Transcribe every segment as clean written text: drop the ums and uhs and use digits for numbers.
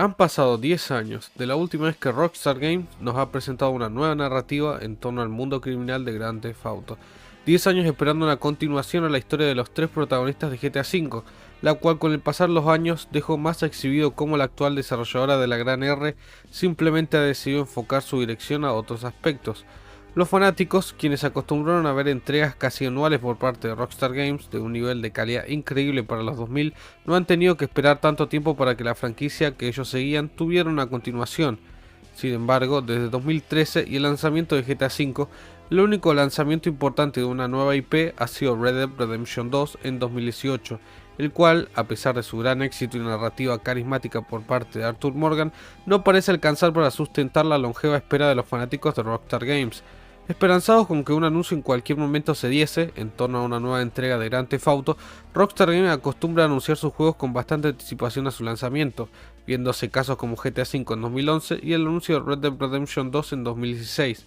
Han pasado 10 años de la última vez que Rockstar Games nos ha presentado una nueva narrativa en torno al mundo criminal de Grand Theft Auto. 10 años esperando una continuación a la historia de los tres protagonistas de GTA V, la cual con el pasar de los años dejó más exhibido cómo la actual desarrolladora de la Gran R simplemente ha decidido enfocar su dirección a otros aspectos. Los fanáticos, quienes se acostumbraron a ver entregas casi anuales por parte de Rockstar Games de un nivel de calidad increíble para los 2000, no han tenido que esperar tanto tiempo para que la franquicia que ellos seguían tuviera una continuación. Sin embargo, desde 2013 y el lanzamiento de GTA V, el único lanzamiento importante de una nueva IP ha sido Red Dead Redemption 2 en 2018, el cual, a pesar de su gran éxito y narrativa carismática por parte de Arthur Morgan, no parece alcanzar para sustentar la longeva espera de los fanáticos de Rockstar Games. Esperanzados con que un anuncio en cualquier momento se diese en torno a una nueva entrega de Grand Theft Auto, Rockstar Games acostumbra a anunciar sus juegos con bastante anticipación a su lanzamiento, viéndose casos como GTA V en 2011 y el anuncio de Red Dead Redemption 2 en 2016.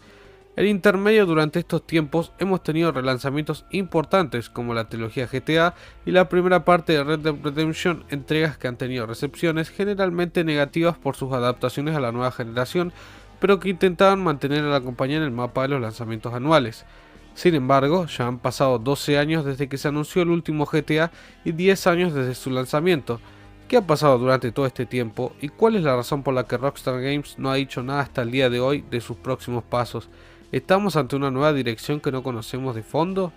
En intermedio durante estos tiempos hemos tenido relanzamientos importantes como la trilogía GTA y la primera parte de Red Dead Redemption, entregas que han tenido recepciones generalmente negativas por sus adaptaciones a la nueva generación, pero que intentaban mantener a la compañía en el mapa de los lanzamientos anuales. Sin embargo, ya han pasado 12 años desde que se anunció el último GTA y 10 años desde su lanzamiento. ¿Qué ha pasado durante todo este tiempo y cuál es la razón por la que Rockstar Games no ha dicho nada hasta el día de hoy de sus próximos pasos? ¿Estamos ante una nueva dirección que no conocemos de fondo?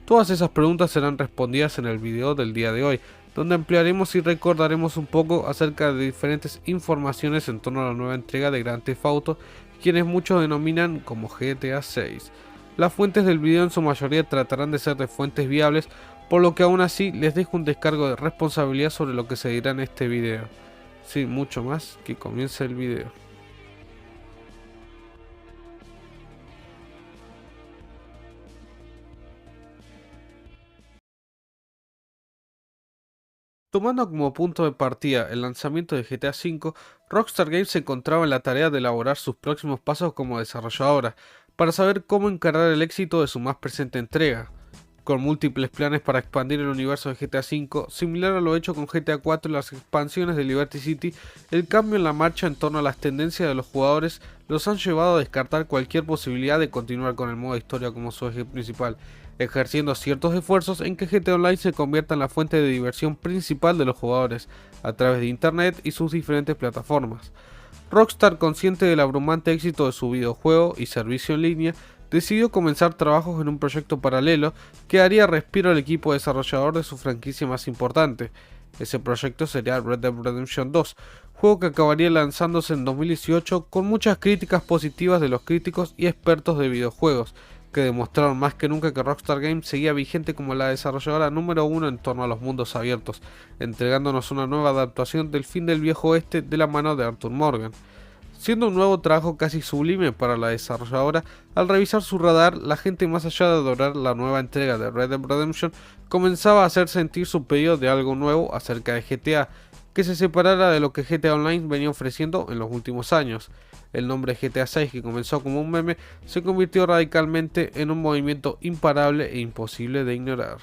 Todas esas preguntas serán respondidas en el video del día de hoy, donde ampliaremos y recordaremos un poco acerca de diferentes informaciones en torno a la nueva entrega de Grand Theft Auto, quienes muchos denominan como GTA 6. Las fuentes del video en su mayoría tratarán de ser de fuentes viables, por lo que aún así les dejo un descargo de responsabilidad sobre lo que se dirá en este video. Sin mucho más, que comience el video. Tomando como punto de partida el lanzamiento de GTA V, Rockstar Games se encontraba en la tarea de elaborar sus próximos pasos como desarrolladora, para saber cómo encarar el éxito de su más presente entrega. Con múltiples planes para expandir el universo de GTA V, similar a lo hecho con GTA IV y las expansiones de Liberty City, el cambio en la marcha en torno a las tendencias de los jugadores los han llevado a descartar cualquier posibilidad de continuar con el modo historia como su eje principal, ejerciendo ciertos esfuerzos en que GTA Online se convierta en la fuente de diversión principal de los jugadores, a través de Internet y sus diferentes plataformas. Rockstar, consciente del abrumante éxito de su videojuego y servicio en línea, decidió comenzar trabajos en un proyecto paralelo que daría respiro al equipo desarrollador de su franquicia más importante. Ese proyecto sería Red Dead Redemption 2, juego que acabaría lanzándose en 2018 con muchas críticas positivas de los críticos y expertos de videojuegos, que demostraron más que nunca que Rockstar Games seguía vigente como la desarrolladora número uno en torno a los mundos abiertos, entregándonos una nueva adaptación del fin del viejo oeste de la mano de Arthur Morgan. Siendo un nuevo trabajo casi sublime para la desarrolladora, al revisar su radar, la gente, más allá de adorar la nueva entrega de Red Dead Redemption, comenzaba a hacer sentir su pedido de algo nuevo acerca de GTA, que se separara de lo que GTA Online venía ofreciendo en los últimos años. El nombre GTA 6, que comenzó como un meme, se convirtió radicalmente en un movimiento imparable e imposible de ignorar.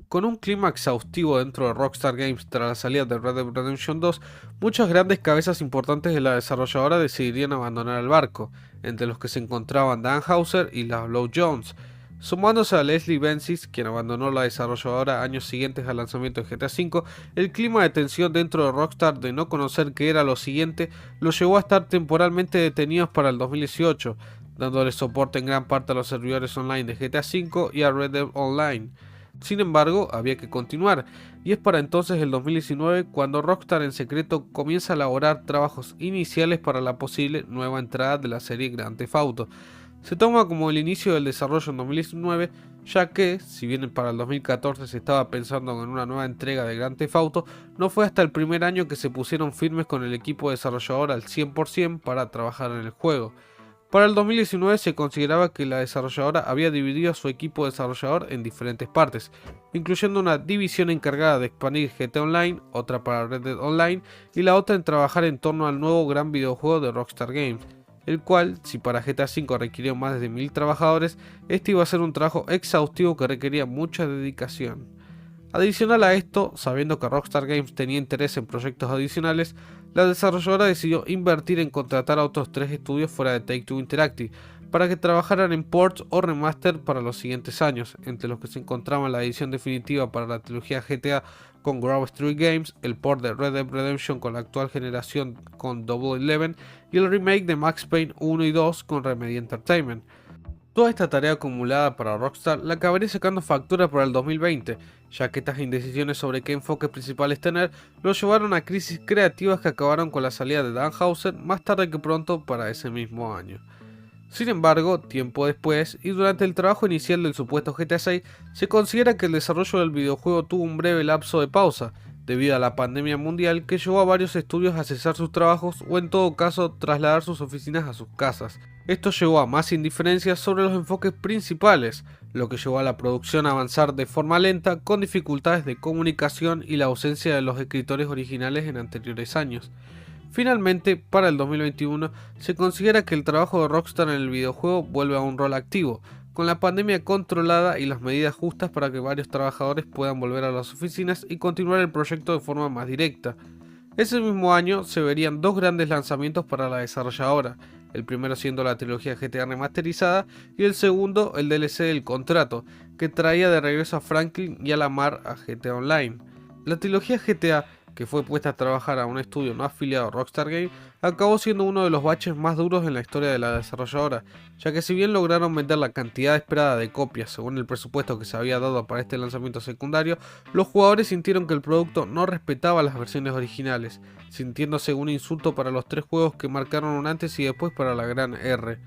Con un clima exhaustivo dentro de Rockstar Games tras la salida de Red Dead Redemption 2, muchas grandes cabezas importantes de la desarrolladora decidirían abandonar el barco, entre los que se encontraban Dan Houser y Laszlo Jones, sumándose a Leslie Benzies, quien abandonó la desarrolladora años siguientes al lanzamiento de GTA V. El clima de tensión dentro de Rockstar de no conocer qué era lo siguiente los llevó a estar temporalmente detenidos para el 2018, dándole soporte en gran parte a los servidores online de GTA V y a Red Dead Online. Sin embargo, había que continuar, y es para entonces el 2019 cuando Rockstar en secreto comienza a elaborar trabajos iniciales para la posible nueva entrada de la serie Grand Theft Auto. Se toma como el inicio del desarrollo en 2019, ya que, si bien para el 2014 se estaba pensando en una nueva entrega de Grand Theft Auto, no fue hasta el primer año que se pusieron firmes con el equipo desarrollador al 100% para trabajar en el juego. Para el 2019 se consideraba que la desarrolladora había dividido a su equipo desarrollador en diferentes partes, incluyendo una división encargada de expandir GTA Online, otra para Red Dead Online y la otra en trabajar en torno al nuevo gran videojuego de Rockstar Games, el cual, si para GTA V requirió más de 1000 trabajadores, este iba a ser un trabajo exhaustivo que requería mucha dedicación. Adicional a esto, sabiendo que Rockstar Games tenía interés en proyectos adicionales, la desarrolladora decidió invertir en contratar a otros 3 estudios fuera de Take-Two Interactive para que trabajaran en ports o remaster para los siguientes años, entre los que se encontraban la edición definitiva para la trilogía GTA con Grove Street Games, el port de Red Dead Redemption con la actual generación con Double Eleven y el remake de Max Payne 1 y 2 con Remedy Entertainment. Toda esta tarea acumulada para Rockstar la acabaría sacando factura para el 2020, ya que estas indecisiones sobre qué enfoque principales tener lo llevaron a crisis creativas que acabaron con la salida de Dan Houser más tarde que pronto para ese mismo año. Sin embargo, tiempo después, y durante el trabajo inicial del supuesto GTA 6, se considera que el desarrollo del videojuego tuvo un breve lapso de pausa, debido a la pandemia mundial que llevó a varios estudios a cesar sus trabajos o en todo caso trasladar sus oficinas a sus casas. Esto llevó a más indiferencias sobre los enfoques principales, lo que llevó a la producción a avanzar de forma lenta con dificultades de comunicación y la ausencia de los escritores originales en anteriores años. Finalmente, para el 2021, se considera que el trabajo de Rockstar en el videojuego vuelve a un rol activo, con la pandemia controlada y las medidas justas para que varios trabajadores puedan volver a las oficinas y continuar el proyecto de forma más directa. Ese mismo año se verían 2 grandes lanzamientos para la desarrolladora, el primero siendo la trilogía GTA remasterizada y el segundo el DLC del contrato, que traía de regreso a Franklin y a Lamar a GTA Online. La trilogía GTA, que fue puesta a trabajar a un estudio no afiliado a Rockstar Games, acabó siendo uno de los baches más duros en la historia de la desarrolladora, ya que si bien lograron vender la cantidad esperada de copias según el presupuesto que se había dado para este lanzamiento secundario, los jugadores sintieron que el producto no respetaba las versiones originales, sintiéndose un insulto para los 3 juegos que marcaron un antes y después para la gran R.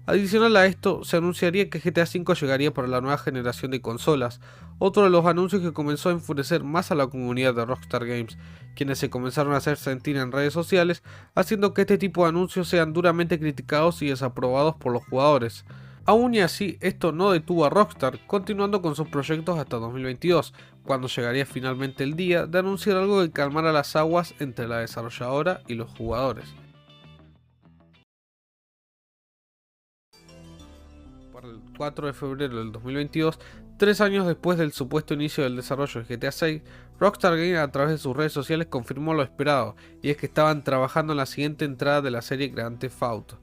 Adicional a esto, se anunciaría que GTA V llegaría para la nueva generación de consolas, otro de los anuncios que comenzó a enfurecer más a la comunidad de Rockstar Games, quienes se comenzaron a hacer sentir en redes sociales, haciendo que este tipo de anuncios sean duramente criticados y desaprobados por los jugadores. Aún y así, esto no detuvo a Rockstar, continuando con sus proyectos hasta 2022, cuando llegaría finalmente el día de anunciar algo que calmara las aguas entre la desarrolladora y los jugadores. Para el 4 de febrero del 2022, 3 años después del supuesto inicio del desarrollo de GTA 6, Rockstar Games a través de sus redes sociales confirmó lo esperado, y es que estaban trabajando en la siguiente entrada de la serie Grand Theft Auto.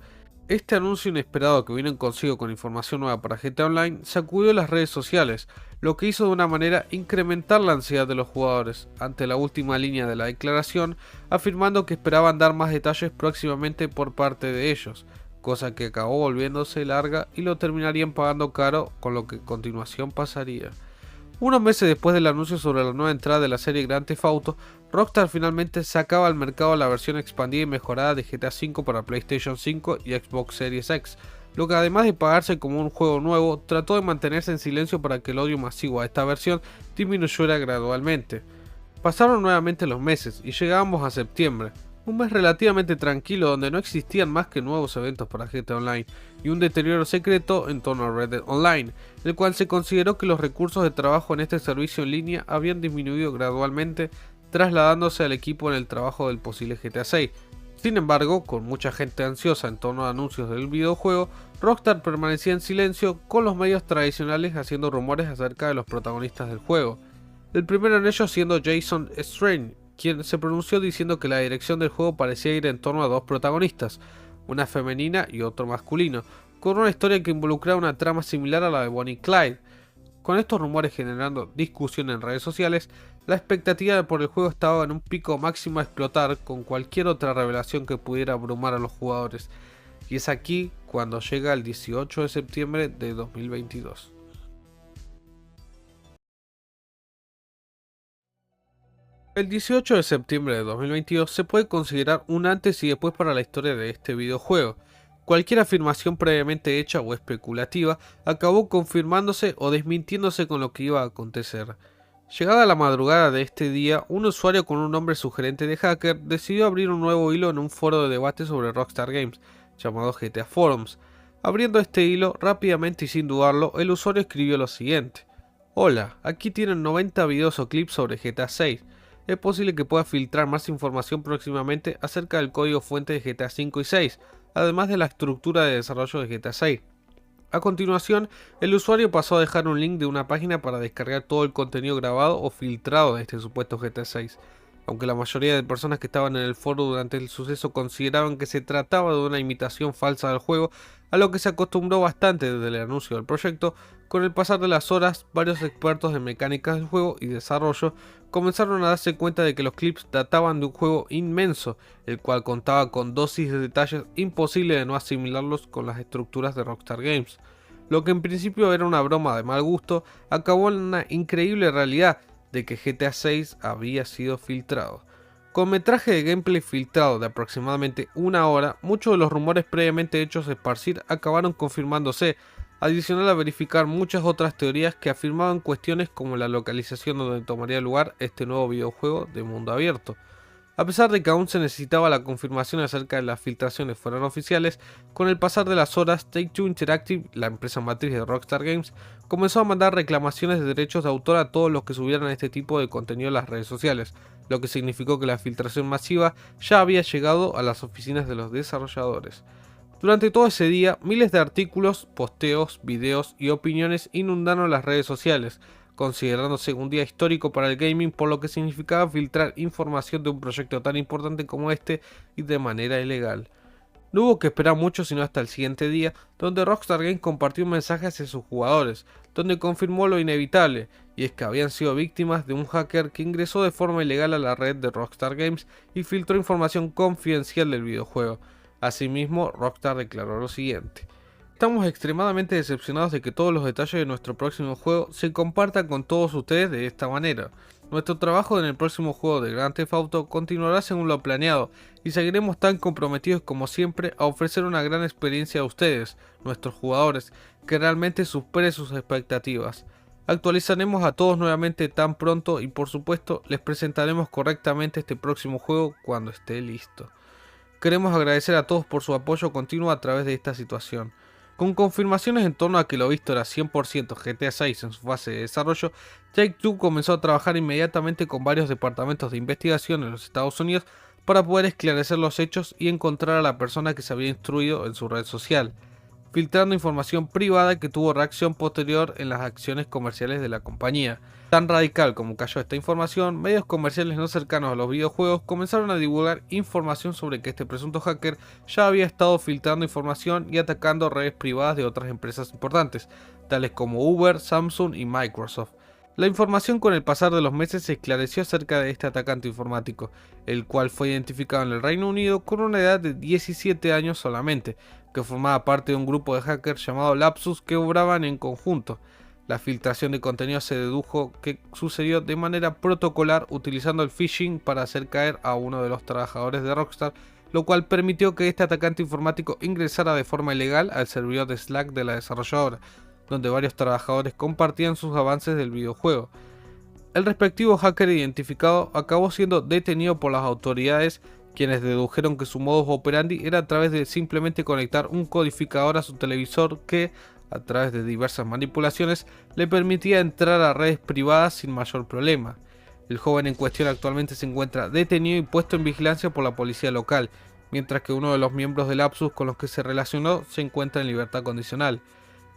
Este anuncio inesperado que vino consigo con información nueva para GTA Online sacudió las redes sociales, lo que hizo de una manera incrementar la ansiedad de los jugadores, ante la última línea de la declaración, afirmando que esperaban dar más detalles próximamente por parte de ellos, cosa que acabó volviéndose larga y lo terminarían pagando caro con lo que a continuación pasaría. Unos meses después del anuncio sobre la nueva entrada de la serie Grand Theft Auto, Rockstar finalmente sacaba al mercado la versión expandida y mejorada de GTA V para PlayStation 5 y Xbox Series X, lo que además de pagarse como un juego nuevo, trató de mantenerse en silencio para que el odio masivo a esta versión disminuyera gradualmente. Pasaron nuevamente los meses y llegábamos a septiembre, un mes relativamente tranquilo donde no existían más que nuevos eventos para GTA Online y un deterioro secreto en torno a Red Dead Online, el cual se consideró que los recursos de trabajo en este servicio en línea habían disminuido gradualmente, trasladándose al equipo en el trabajo del posible GTA 6. Sin embargo, con mucha gente ansiosa en torno a anuncios del videojuego, Rockstar permanecía en silencio con los medios tradicionales haciendo rumores acerca de los protagonistas del juego. El primero en ellos siendo Jason Strange, quien se pronunció diciendo que la dirección del juego parecía ir en torno a 2 protagonistas, una femenina y otro masculino, con una historia que involucraba una trama similar a la de Bonnie y Clyde. Con estos rumores generando discusión en redes sociales, la expectativa por el juego estaba en un pico máximo a explotar con cualquier otra revelación que pudiera abrumar a los jugadores, y es aquí cuando llega el 18 de septiembre de 2022. El 18 de septiembre de 2022 se puede considerar un antes y después para la historia de este videojuego. Cualquier afirmación previamente hecha o especulativa acabó confirmándose o desmintiéndose con lo que iba a acontecer. Llegada la madrugada de este día, un usuario con un nombre sugerente de hacker decidió abrir un nuevo hilo en un foro de debate sobre Rockstar Games, llamado GTA Forums. Abriendo este hilo, rápidamente y sin dudarlo, el usuario escribió lo siguiente: Hola, aquí tienen 90 videos o clips sobre GTA 6. Es posible que pueda filtrar más información próximamente acerca del código fuente de GTA 5 y 6, además de la estructura de desarrollo de GTA 6. A continuación, el usuario pasó a dejar un link de una página para descargar todo el contenido grabado o filtrado de este supuesto GTA 6. Aunque la mayoría de personas que estaban en el foro durante el suceso consideraban que se trataba de una imitación falsa del juego, a lo que se acostumbró bastante desde el anuncio del proyecto, con el pasar de las horas, varios expertos en mecánicas del juego y desarrollo comenzaron a darse cuenta de que los clips databan de un juego inmenso, el cual contaba con dosis de detalles imposibles de no asimilarlos con las estructuras de Rockstar Games. Lo que en principio era una broma de mal gusto, acabó en una increíble realidad de que GTA 6 había sido filtrado. Con metraje de gameplay filtrado de aproximadamente una hora, muchos de los rumores previamente hechos esparcir acabaron confirmándose, adicional a verificar muchas otras teorías que afirmaban cuestiones como la localización donde tomaría lugar este nuevo videojuego de mundo abierto. A pesar de que aún se necesitaba la confirmación acerca de las filtraciones fueran oficiales, con el pasar de las horas, Take-Two Interactive, la empresa matriz de Rockstar Games, comenzó a mandar reclamaciones de derechos de autor a todos los que subieran este tipo de contenido en las redes sociales, lo que significó que la filtración masiva ya había llegado a las oficinas de los desarrolladores. Durante todo ese día, miles de artículos, posteos, videos y opiniones inundaron las redes sociales, considerándose un día histórico para el gaming por lo que significaba filtrar información de un proyecto tan importante como este y de manera ilegal. No hubo que esperar mucho sino hasta el siguiente día, donde Rockstar Games compartió un mensaje hacia sus jugadores, donde confirmó lo inevitable, y es que habían sido víctimas de un hacker que ingresó de forma ilegal a la red de Rockstar Games y filtró información confidencial del videojuego. Asimismo, Rockstar declaró lo siguiente: estamos extremadamente decepcionados de que todos los detalles de nuestro próximo juego se compartan con todos ustedes de esta manera. Nuestro trabajo en el próximo juego de Grand Theft Auto continuará según lo planeado y seguiremos tan comprometidos como siempre a ofrecer una gran experiencia a ustedes, nuestros jugadores, que realmente supere sus expectativas. Actualizaremos a todos nuevamente tan pronto y por supuesto les presentaremos correctamente este próximo juego cuando esté listo. Queremos agradecer a todos por su apoyo continuo a través de esta situación. Con confirmaciones en torno a que lo visto era 100% GTA 6 en su fase de desarrollo, Take-Two comenzó a trabajar inmediatamente con varios departamentos de investigación en los Estados Unidos para poder esclarecer los hechos y encontrar a la persona que se había instruido en su red social, filtrando información privada que tuvo reacción posterior en las acciones comerciales de la compañía. Tan radical como cayó esta información, medios comerciales no cercanos a los videojuegos comenzaron a divulgar información sobre que este presunto hacker ya había estado filtrando información y atacando redes privadas de otras empresas importantes, tales como Uber, Samsung y Microsoft. La información con el pasar de los meses se esclareció acerca de este atacante informático, el cual fue identificado en el Reino Unido con una edad de 17 años solamente, que formaba parte de un grupo de hackers llamado Lapsus que obraban en conjunto. La filtración de contenido se dedujo que sucedió de manera protocolar utilizando el phishing para hacer caer a uno de los trabajadores de Rockstar, lo cual permitió que este atacante informático ingresara de forma ilegal al servidor de Slack de la desarrolladora, donde varios trabajadores compartían sus avances del videojuego. El respectivo hacker identificado acabó siendo detenido por las autoridades, quienes dedujeron que su modus operandi era a través de simplemente conectar un codificador a su televisor que, a través de diversas manipulaciones, le permitía entrar a redes privadas sin mayor problema. El joven en cuestión actualmente se encuentra detenido y puesto en vigilancia por la policía local, mientras que uno de los miembros del Lapsus con los que se relacionó se encuentra en libertad condicional.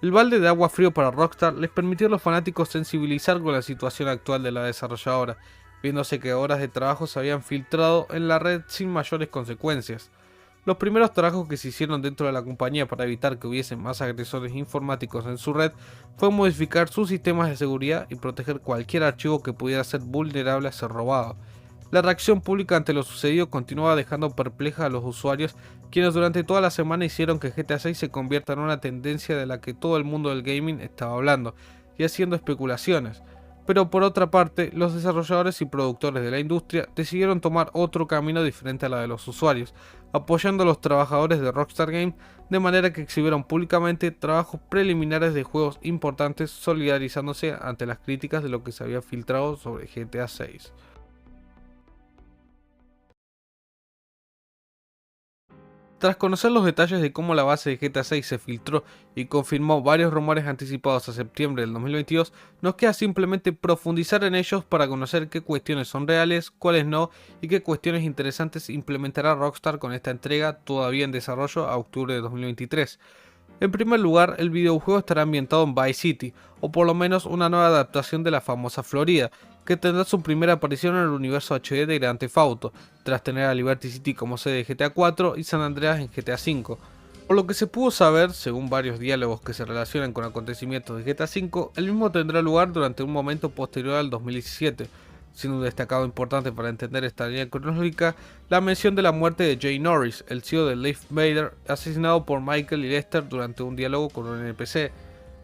El balde de agua frío para Rockstar les permitió a los fanáticos sensibilizar con la situación actual de la desarrolladora, viéndose que horas de trabajo se habían filtrado en la red sin mayores consecuencias. Los primeros trabajos que se hicieron dentro de la compañía para evitar que hubiese más agresores informáticos en su red fue modificar sus sistemas de seguridad y proteger cualquier archivo que pudiera ser vulnerable a ser robado. La reacción pública ante lo sucedido continuaba dejando perpleja a los usuarios, quienes durante toda la semana hicieron que GTA 6 se convierta en una tendencia de la que todo el mundo del gaming estaba hablando y haciendo especulaciones. Pero por otra parte, los desarrolladores y productores de la industria decidieron tomar otro camino diferente a la de los usuarios, apoyando a los trabajadores de Rockstar Games de manera que exhibieron públicamente trabajos preliminares de juegos importantes, solidarizándose ante las críticas de lo que se había filtrado sobre GTA 6. Tras conocer los detalles de cómo la base de GTA 6 se filtró y confirmó varios rumores anticipados a septiembre del 2022, nos queda simplemente profundizar en ellos para conocer qué cuestiones son reales, cuáles no y qué cuestiones interesantes implementará Rockstar con esta entrega todavía en desarrollo a octubre de 2023. En primer lugar, el videojuego estará ambientado en Vice City, o por lo menos una nueva adaptación de la famosa Florida, que tendrá su primera aparición en el universo HD de Grand Theft Auto, tras tener a Liberty City como sede de GTA 4 y San Andreas en GTA 5. Por lo que se pudo saber, según varios diálogos que se relacionan con acontecimientos de GTA V, el mismo tendrá lugar durante un momento posterior al 2017, siendo un destacado importante para entender esta línea cronológica la mención de la muerte de Jay Norris, el CEO de Leif Vader, asesinado por Michael y Lester durante un diálogo con un NPC.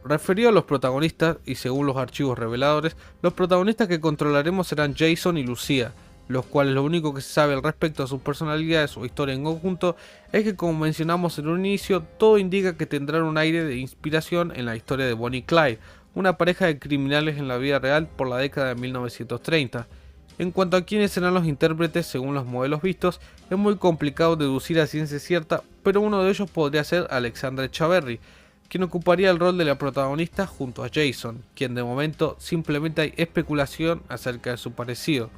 Referido a los protagonistas, y según los archivos reveladores, los protagonistas que controlaremos serán Jason y Lucia, los cuales lo único que se sabe al respecto a sus personalidades o historia en conjunto es que, como mencionamos en un inicio, todo indica que tendrán un aire de inspiración en la historia de Bonnie y Clyde, una pareja de criminales en la vida real por la década de 1930. En cuanto a quiénes serán los intérpretes según los modelos vistos, es muy complicado deducir a ciencia cierta, pero uno de ellos podría ser Alexandre Chaverri, quien ocuparía el rol de la protagonista junto a Jason, quien de momento simplemente hay especulación acerca de su parecido.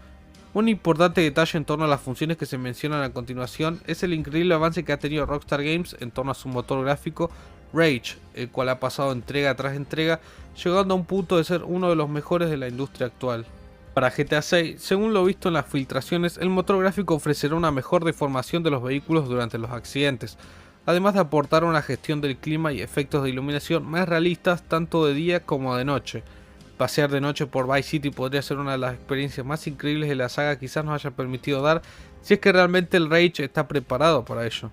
Un importante detalle en torno a las funciones que se mencionan a continuación es el increíble avance que ha tenido Rockstar Games en torno a su motor gráfico Rage, el cual ha pasado entrega tras entrega, llegando a un punto de ser uno de los mejores de la industria actual. Para GTA 6, según lo visto en las filtraciones, el motor gráfico ofrecerá una mejor deformación de los vehículos durante los accidentes, además de aportar una gestión del clima y efectos de iluminación más realistas tanto de día como de noche. Pasear de noche por Vice City podría ser una de las experiencias más increíbles de la saga, quizás nos haya permitido dar, si es que realmente el Rage está preparado para ello.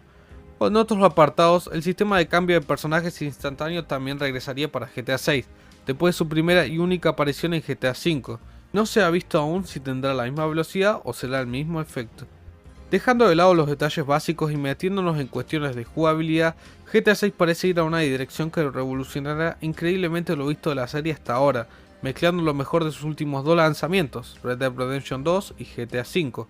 En otros apartados, el sistema de cambio de personajes instantáneo también regresaría para GTA 6, después de su primera y única aparición en GTA 5. No se ha visto aún si tendrá la misma velocidad o será el mismo efecto. Dejando de lado los detalles básicos y metiéndonos en cuestiones de jugabilidad, GTA 6 parece ir a una dirección que revolucionará increíblemente lo visto de la serie hasta ahora, mezclando lo mejor de sus últimos dos lanzamientos, Red Dead Redemption 2 y GTA 5.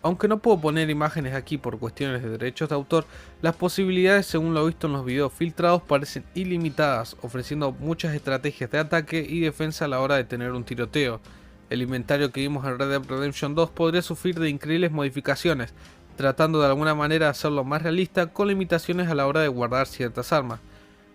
Aunque no puedo poner imágenes aquí por cuestiones de derechos de autor, las posibilidades según lo visto en los videos filtrados parecen ilimitadas, ofreciendo muchas estrategias de ataque y defensa a la hora de tener un tiroteo. El inventario que vimos en Red Dead Redemption 2 podría sufrir de increíbles modificaciones, tratando de alguna manera de hacerlo más realista con limitaciones a la hora de guardar ciertas armas.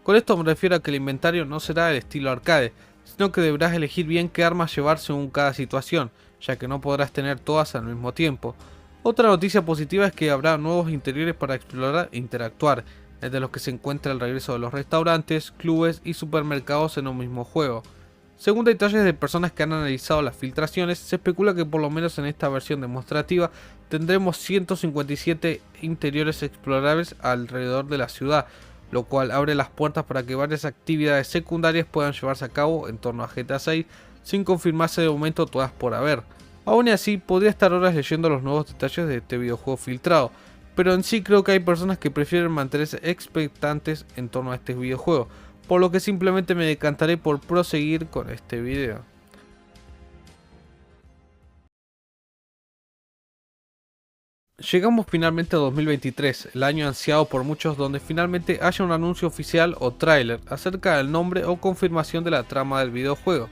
Con esto me refiero a que el inventario no será el estilo arcade, sino que deberás elegir bien qué armas llevar según cada situación, ya que no podrás tener todas al mismo tiempo. Otra noticia positiva es que habrá nuevos interiores para explorar e interactuar, entre los que se encuentra el regreso de los restaurantes, clubes y supermercados en un mismo juego. Según detalles de personas que han analizado las filtraciones, se especula que por lo menos en esta versión demostrativa tendremos 157 interiores explorables alrededor de la ciudad, lo cual abre las puertas para que varias actividades secundarias puedan llevarse a cabo en torno a GTA 6 sin confirmarse de momento todas por haber. Aún así, podría estar horas leyendo los nuevos detalles de este videojuego filtrado, pero en sí creo que hay personas que prefieren mantenerse expectantes en torno a este videojuego, por lo que simplemente me decantaré por proseguir con este video. Llegamos finalmente a 2023, el año ansiado por muchos donde finalmente haya un anuncio oficial o tráiler acerca del nombre o confirmación de la trama del videojuego.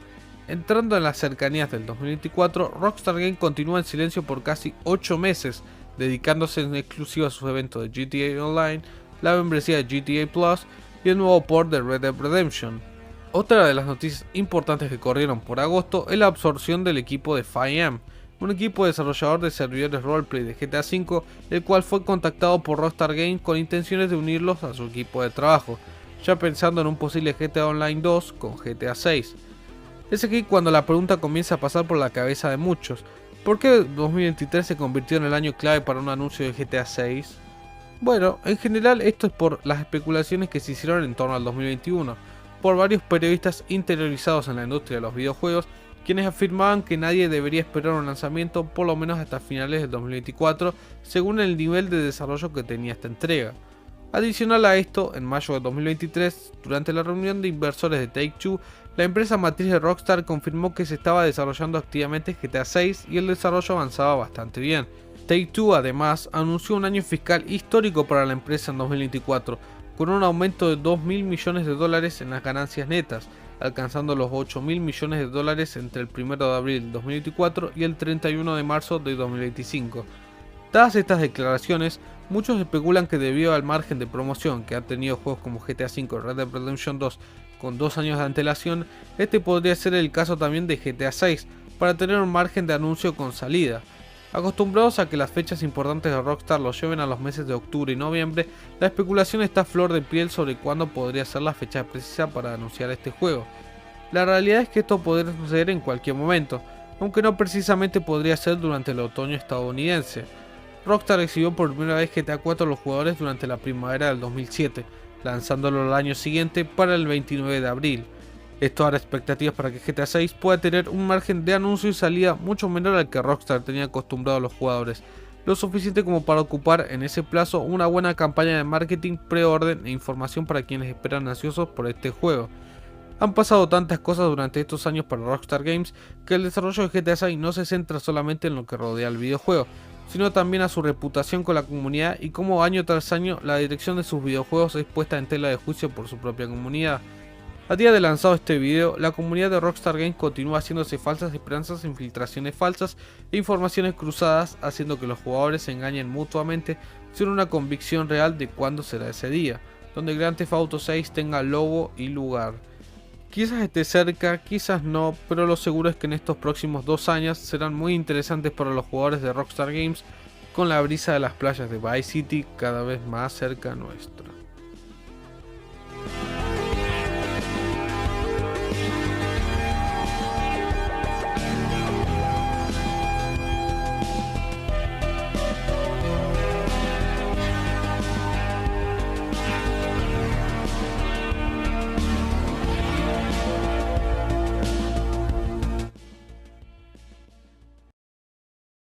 Entrando en las cercanías del 2024, Rockstar Games continúa en silencio por casi 8 meses, dedicándose en exclusiva a sus eventos de GTA Online, la membresía de GTA Plus y el nuevo port de Red Dead Redemption. Otra de las noticias importantes que corrieron por agosto es la absorción del equipo de 5M, un equipo desarrollador de servidores roleplay de GTA V, el cual fue contactado por Rockstar Games con intenciones de unirlos a su equipo de trabajo, ya pensando en un posible GTA Online 2 con GTA 6. Es aquí cuando la pregunta comienza a pasar por la cabeza de muchos: ¿por qué 2023 se convirtió en el año clave para un anuncio de GTA 6? Bueno, en general esto es por las especulaciones que se hicieron en torno al 2021, por varios periodistas interiorizados en la industria de los videojuegos, quienes afirmaban que nadie debería esperar un lanzamiento por lo menos hasta finales de 2024, según el nivel de desarrollo que tenía esta entrega. Adicional a esto, en mayo de 2023, durante la reunión de inversores de Take-Two, la empresa matriz de Rockstar confirmó que se estaba desarrollando activamente GTA 6 y el desarrollo avanzaba bastante bien. Take-Two además anunció un año fiscal histórico para la empresa en 2024, con un aumento de $2.000 millones en las ganancias netas, alcanzando los $8.000 millones entre el 1 de abril de 2024 y el 31 de marzo de 2025. Dadas estas declaraciones, muchos especulan que debido al margen de promoción que han tenido juegos como GTA V y Red Dead Redemption 2 con 2 años de antelación, este podría ser el caso también de GTA 6, para tener un margen de anuncio con salida. Acostumbrados a que las fechas importantes de Rockstar los lleven a los meses de octubre y noviembre, la especulación está a flor de piel sobre cuándo podría ser la fecha precisa para anunciar este juego. La realidad es que esto podría suceder en cualquier momento, aunque no precisamente podría ser durante el otoño estadounidense. Rockstar exhibió por primera vez GTA 4 a los jugadores durante la primavera del 2007, lanzándolo el año siguiente para el 29 de abril. Esto hará expectativas para que GTA 6 pueda tener un margen de anuncio y salida mucho menor al que Rockstar tenía acostumbrado a los jugadores, lo suficiente como para ocupar en ese plazo una buena campaña de marketing, preorden e información para quienes esperan ansiosos por este juego. Han pasado tantas cosas durante estos años para Rockstar Games que el desarrollo de GTA 6 no se centra solamente en lo que rodea al videojuego, sino también a su reputación con la comunidad y cómo año tras año la dirección de sus videojuegos es puesta en tela de juicio por su propia comunidad. A día de lanzado este video, la comunidad de Rockstar Games continúa haciéndose falsas esperanzas, infiltraciones falsas e informaciones cruzadas, haciendo que los jugadores se engañen mutuamente sin una convicción real de cuándo será ese día, donde Grand Theft Auto 6 tenga logo y lugar. Quizás esté cerca, quizás no, pero lo seguro es que en estos próximos 2 años serán muy interesantes para los jugadores de Rockstar Games, con la brisa de las playas de Vice City cada vez más cerca nuestra.